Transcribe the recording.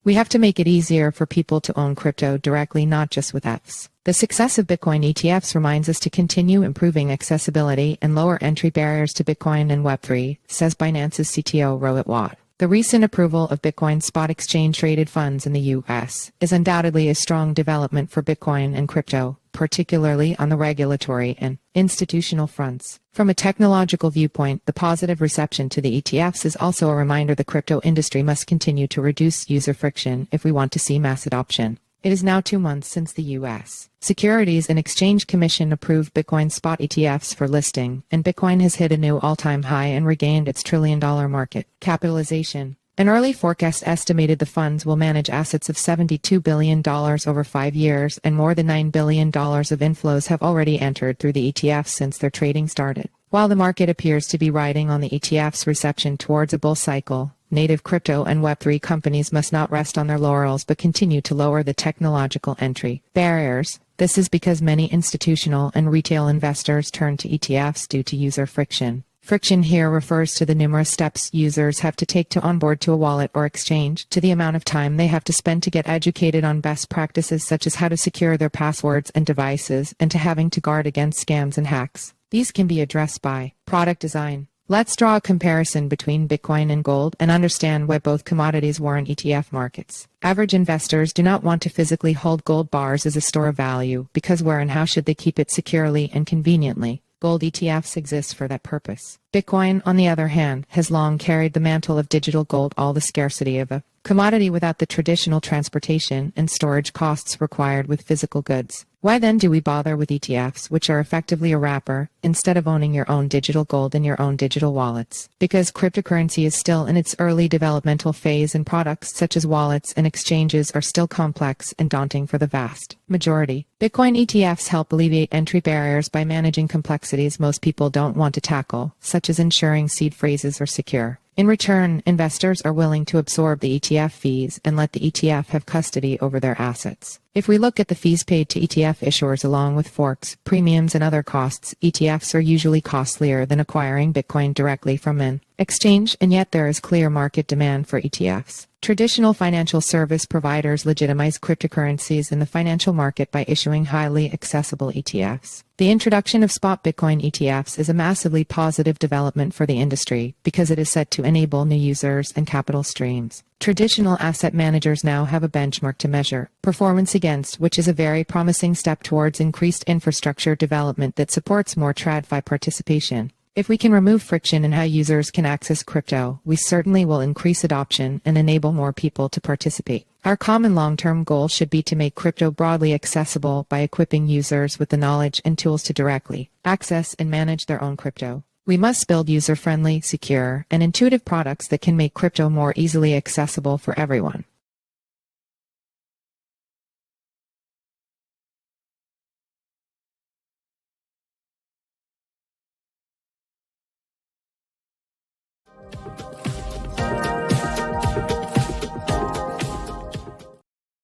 We have to make it easier for people to own crypto directly, not just with ETFs. The success of Bitcoin ETFs reminds us to continue improving accessibility and lower entry barriers to Bitcoin and Web3, says Binance's CTO Rohit. The recent approval of Bitcoin spot exchange-traded funds in the U.S. is undoubtedly a strong development for Bitcoin and crypto, particularly on the regulatory and institutional fronts. From a technological viewpoint, the positive reception to the ETFs is also a reminder the crypto industry must continue to reduce user friction if we want to see mass adoption. It is now 2 months since the U.S. Securities and Exchange Commission approved Bitcoin spot ETFs for listing, and Bitcoin has hit a new all-time high and regained its trillion-dollar market capitalization. An early forecast estimated the funds will manage assets of $72 billion over 5 years, and more than $9 billion of inflows have already entered through the ETFs since their trading started. While the market appears to be riding on the ETFs' reception towards a bull cycle, native crypto and Web3 companies must not rest on their laurels but continue to lower the technological entry barriers. This is because many institutional and retail investors turn to ETFs due to user friction. Friction here refers to the numerous steps users have to take to onboard to a wallet or exchange, to the amount of time they have to spend to get educated on best practices such as how to secure their passwords and devices, and to having to guard against scams and hacks. These can be addressed by product design. Let's draw a comparison between Bitcoin and gold and understand why both commodities warrant ETF markets. Average investors do not want to physically hold gold bars as a store of value, because where and how should they keep it securely and conveniently? Gold ETFs exist for that purpose. Bitcoin, on the other hand, has long carried the mantle of digital gold, all the scarcity of a commodity without the traditional transportation and storage costs required with physical goods. Why then do we bother with ETFs, which are effectively a wrapper, instead of owning your own digital gold in your own digital wallets? Because cryptocurrency is still in its early developmental phase, and products such as wallets and exchanges are still complex and daunting for the vast majority. Bitcoin ETFs help alleviate entry barriers by managing complexities most people don't want to tackle, such as ensuring seed phrases are secure. In return, investors are willing to absorb the ETF fees and let the ETF have custody over their assets. If we look at the fees paid to ETF issuers along with forks, premiums, and other costs, ETFs are usually costlier than acquiring Bitcoin directly from an exchange, and yet there is clear market demand for ETFs. Traditional financial service providers legitimize cryptocurrencies in the financial market by issuing highly accessible ETFs. The introduction of spot Bitcoin ETFs is a massively positive development for the industry because it is set to enable new users and capital streams. Traditional asset managers now have a benchmark to measure performance against, which is a very promising step towards increased infrastructure development that supports more TradFi participation. If we can remove friction in how users can access crypto, we certainly will increase adoption and enable more people to participate. Our common long-term goal should be to make crypto broadly accessible by equipping users with the knowledge and tools to directly access and manage their own crypto. We must build user-friendly, secure, and intuitive products that can make crypto more easily accessible for everyone.